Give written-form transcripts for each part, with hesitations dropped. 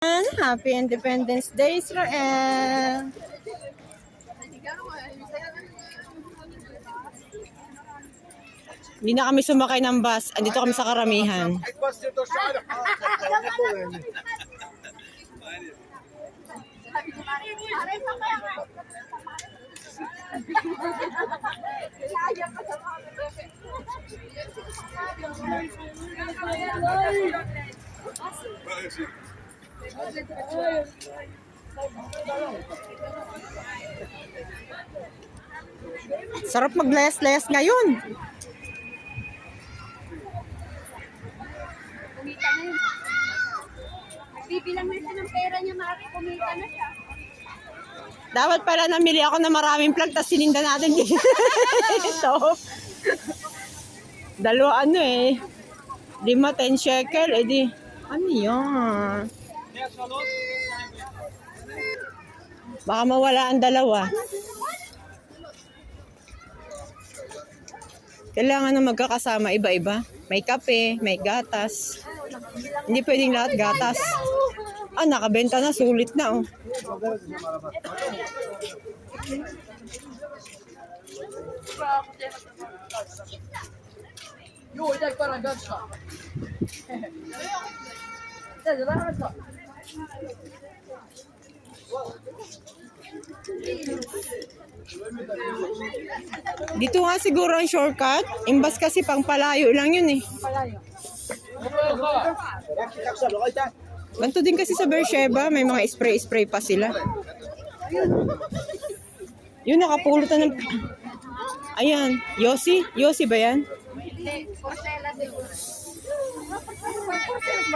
Happy Independence Day, Israel! Hindi na kami sumakay ng bus. Andito kami sa karamihan. Sarap maglayas-layas ngayon. Kumita na yun. Bibilang na siya ng pera niya, kumita na siya. Dapat pala namili ako ng maraming plug, tapos sininda natin dito. Dalawa 5, 10 shekel, edi, ano yan? Baka mawala ang dalawa. Kailangan na magkakasama, iba-iba. May kape, may gatas. Hindi pwedeng lahat gatas. Nakabenta na, sulit na, oh. Dito nga siguro ang shortcut. Imbas kasi pang palayo lang yun eh. Ganito din kasi sa Beersheba, may mga spray-spray pa sila. Yun, nakapulot na ng... Ayan, Yossi? Yossi ba yan?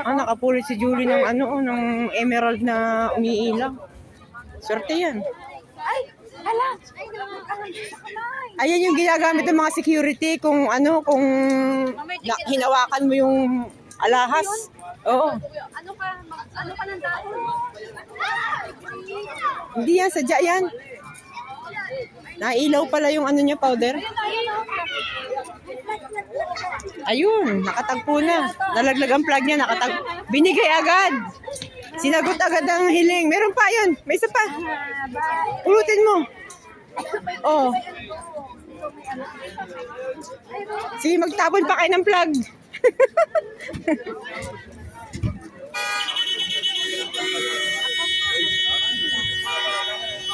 Nakapulot si Julie ng ng emerald na umiilaw. Swerte yan. Ayan yung ginagamit ng mga security kung kung hinawakan mo yung alahas. Oo. Ano ka ng dahon? Hindi yan, sadya yan. Nailaw pala yung niya, powder. Ayun, nakatagpo na. Nalaglag ang plug niya, binigay agad. Sinagot agad ang hiling. Meron pa yun, may isa pa. Pulutin mo. Oh. Sige, magtabon pa kayo ng plug.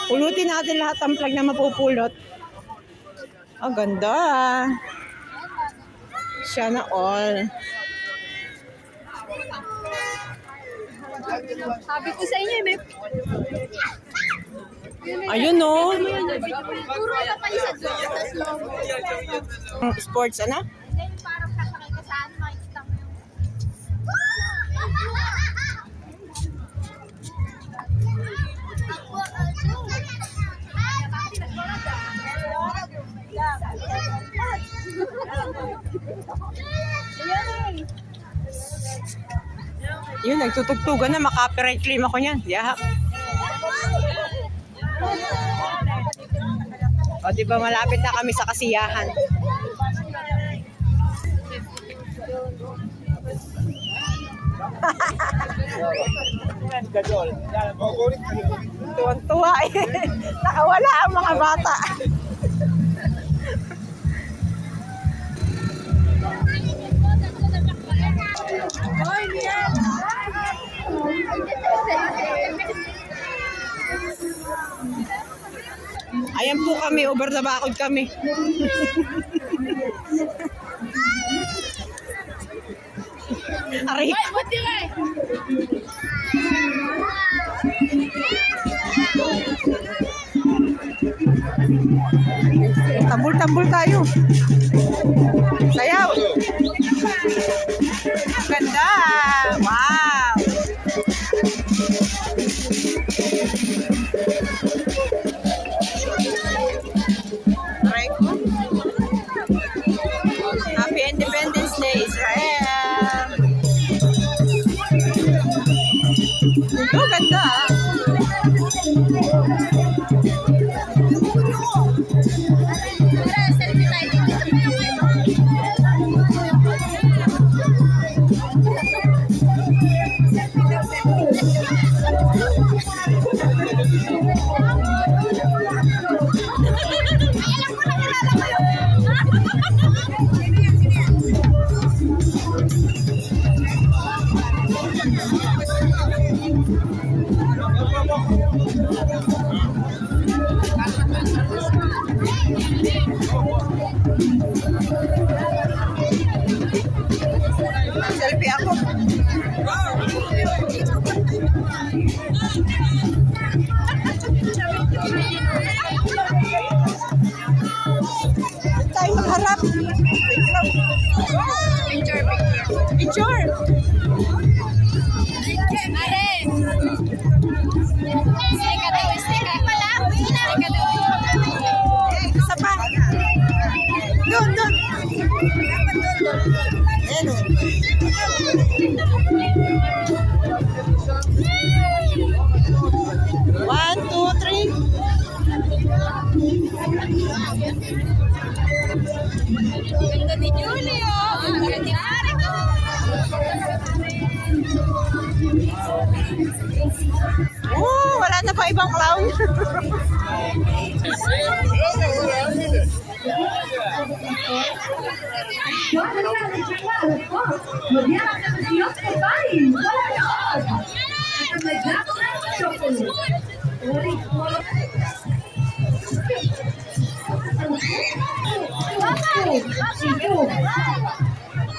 Pulutin natin lahat ang plug na mapupulot. Ganda. Siya na all. Sabi ko sa inyo, may... Ayun, no. Turo ka pa isa doon. Sports, ano? Hindi, parang sasakay ka sa makikita mo yung... Yun, nagtutugtugan na. Maka-copyright claim ako niyan. Yaha. Diba malapit na kami sa kasiyahan. Tuwan-tuwa eh. Nakawala ang mga bata. Ayan po kami, over the bakod kami. Aray. Tambul-tambul tayo. Sayaw. Ganda. Wow. Happy Independence Day, Israel! Ganda! Tara, Alam ko na kilala ko yun. Selfie ako. Tayo magharap. Picture. Picture. Isa pa. Doon. Ayan o. One, two, three. Ganda ni Julio. Ganda ni Mariko. Wala na pa ibang clown.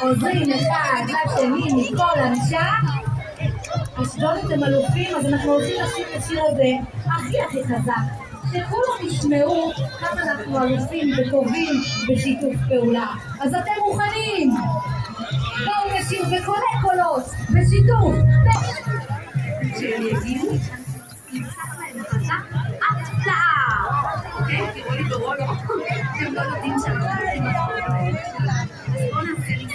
עוזרים אחד לשני מכל אנשיה. אשדוד אתם אלופים, אז אנחנו רוצים לשיר את השיר הזה הכי חזק. שכולם ישמעו כמה אנחנו אלופים וטובים בשיתוף פעולה. אז אתם מוכנים? בואו נשיר בקולי קולות, בשיתוף. כשהם יגיעו, נפתח להם חזק הפתעה. אוקיי? תראו לי ברולו. אתם לא יודעים שאנחנו עושים את זה. אז בואו נעשה לי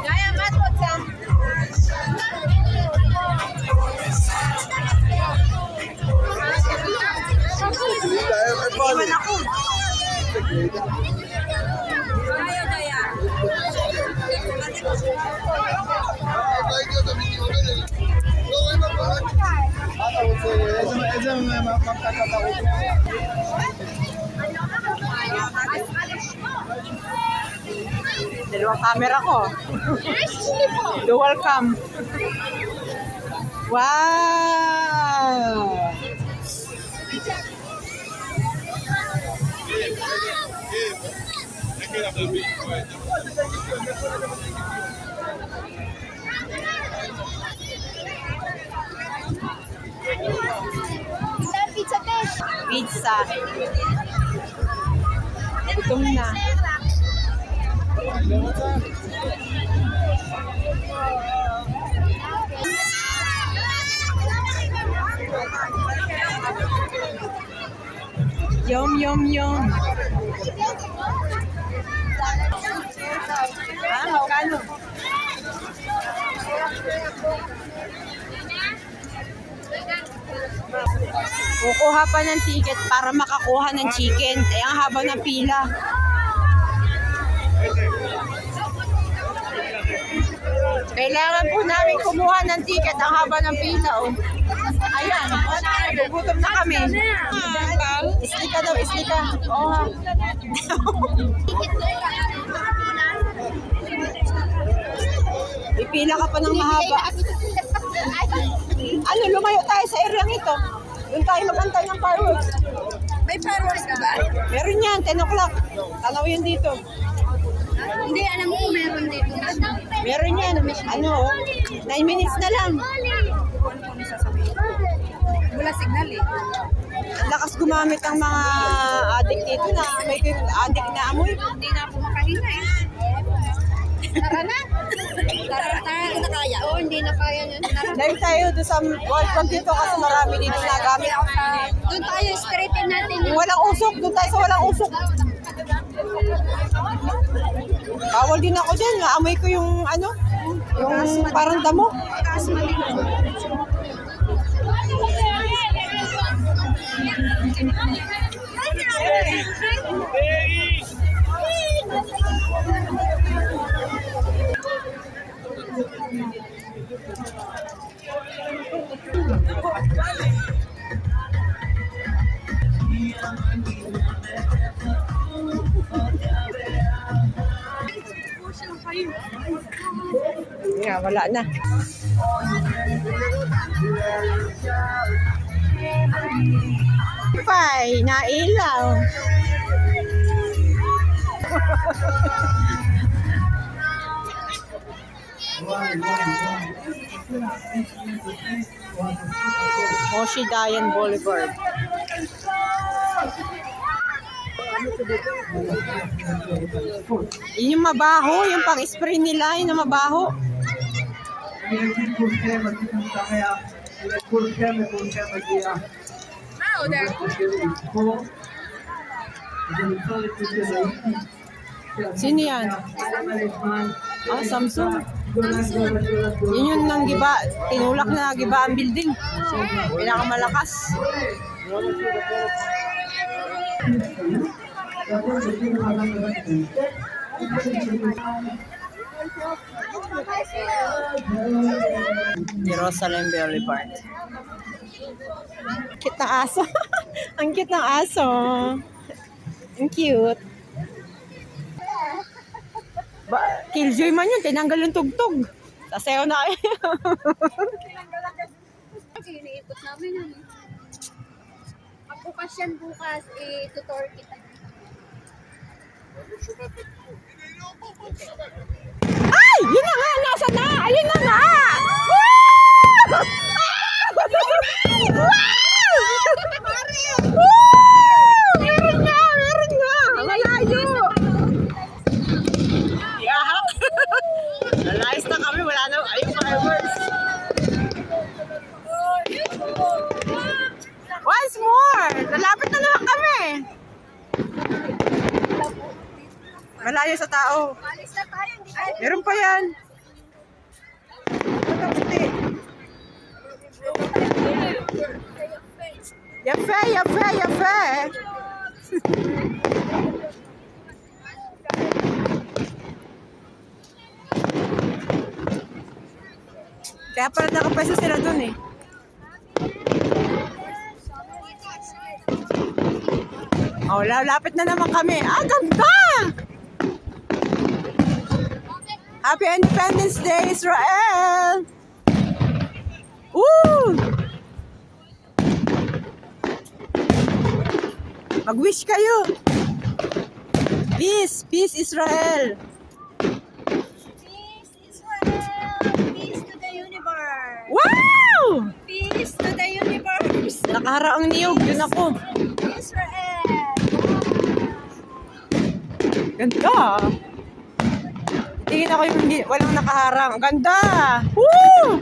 Gaya, Matt, what's up? Iwan ako. Gaya. Dalawang camera ko. Dual cam. Wow! Pizza test. Pizza. Gutom na. Yum. Magkano? Kukuha pa ng ticket para makakuha ng chicken. Eh, ang haba ng pila. Kailangan po namin kumuha ng ticket. Ang haba ng pila, oh. Ayan, gugutom na kami. Islika daw, islika. Oo nga. Ipila ka pa ng mahaba. Ano, lumayo tayo sa area ito. Doon tayo magantay ng fireworks. May fireworks ka ba? Meron yan, 10 o'clock. Tanaw yun dito. Hindi, alam ko meron dito. Meron yan. Ano, 9 minutes na lang. Wala signal eh. Ang lakas gumamit ang mga addict dito na may addict na amoy. Hindi na ako makahinga eh. Tara na. Tara na kaya. Oo, hindi na kaya niya. Tara. Live tayo doon sa wag dito kasi marami dito na gamit. Doon tayo, straighten natin Yung walang usok, doon tayo sa walang usok. Bawal din ako dyan. Naamoy ko yung ano, yung parang damo. Taas maliit. Nga, wala na. Pay, nailaw. Moshi Dayan Boulevard. Yun yung mabaho, yung pang-spray nila, yun yung mabaho. Sino yan? Ah, Samsung. Yun yung nang giba, tinulak na giba ang building. Pinakamalakas. Jerusalem Boulevard. Cute ng aso. Ang cute ng aso. Ang cute. Killjoy man yun, tinanggal yung tugtog. Sasayaw na kayo. Iniikot namin yun. Pag bukas yan bukas, tutor kita. Ay! Yun na nga! Nasa na! Ayun na nga! Woo! Wow! Woo! Meron nga! Meron nga! Malayo! Yahak! Nalayas na kami. Wala na. Ayun, fireworks. Once more! Lalapit na naman kami. Malayo sa tao. Alis na tayo, hindi tayo. Meron pa yan. Puti. Yafe, yafe, yafe. Kaya pala nakapwesto sila dun eh. Oh, lalapit na naman kami. Ah, ganda! Happy Independence Day, Israel! Woo! Mag-wish kayo. Peace, peace, Israel. Peace, Israel! Peace to the universe! Wow! Peace to the universe! Nakaharaang niyog, dun ako. Israel! Ganda. Tingin ako yung hindi, walang nakaharang. Ganda! Woo!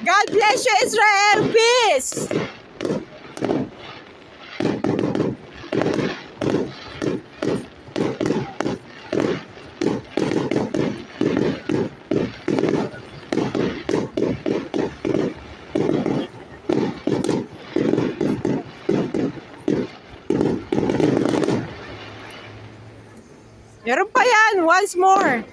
God bless you, Israel! Peace! Meron pa yan, once more.